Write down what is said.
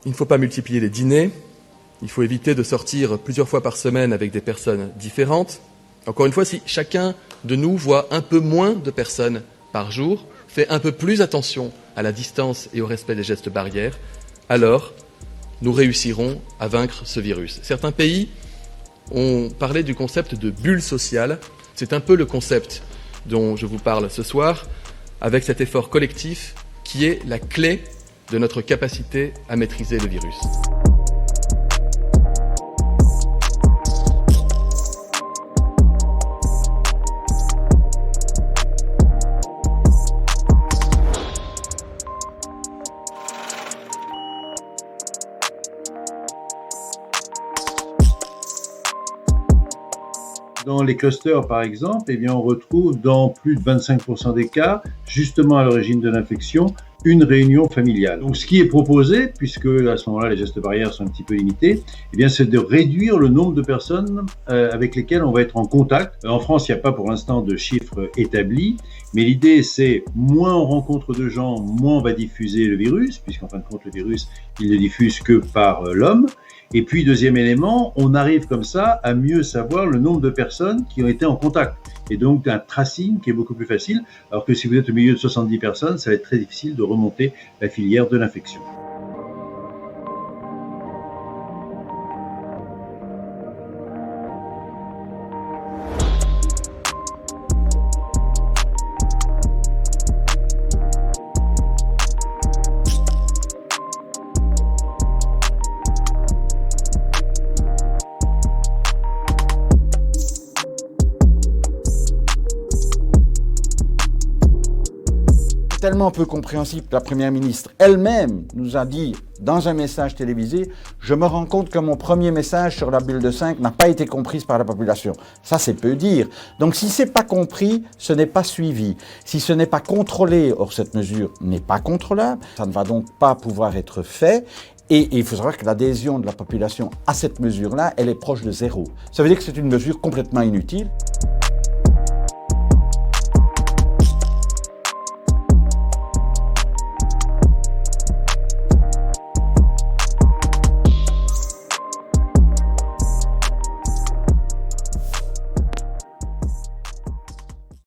Il ne faut pas multiplier les dîners, il faut éviter de sortir plusieurs fois par semaine avec des personnes différentes. Encore une fois, si chacun de nous voit un peu moins de personnes par jour, fait un peu plus attention à la distance et au respect des gestes barrières, alors nous réussirons à vaincre ce virus. Certains pays ont parlé du concept de bulle sociale. C'est un peu le concept dont je vous parle ce soir, avec cet effort collectif qui est la clé de notre capacité à maîtriser le virus. Dans les clusters, par exemple, eh bien, on retrouve dans plus de 25% des cas, justement à l'origine de l'infection, une réunion familiale. Donc, ce qui est proposé, puisque à ce moment-là, les gestes barrières sont un petit peu limités, eh bien, c'est de réduire le nombre de personnes avec lesquelles on va être en contact. En France, il n'y a pas pour l'instant de chiffres établis, mais l'idée, c'est moins on rencontre de gens, moins on va diffuser le virus, puisqu'en fin de compte, le virus, il ne diffuse que par l'homme. Et puis, deuxième élément, on arrive comme ça à mieux savoir le nombre de personnes qui ont été en contact. Et donc, un tracing qui est beaucoup plus facile, alors que si vous êtes au milieu de 70 personnes, ça va être très difficile de remonter la filière de l'infection. Tellement peu compréhensible que la Première ministre elle-même nous a dit dans un message télévisé « Je me rends compte que mon premier message sur la bulle de 5 n'a pas été comprise par la population ». Ça, c'est peu dire. Donc, si c'est pas compris, ce n'est pas suivi. Si ce n'est pas contrôlé, or cette mesure n'est pas contrôlable, ça ne va donc pas pouvoir être fait. Et il faut savoir que l'adhésion de la population à cette mesure-là, elle est proche de zéro. Ça veut dire que c'est une mesure complètement inutile.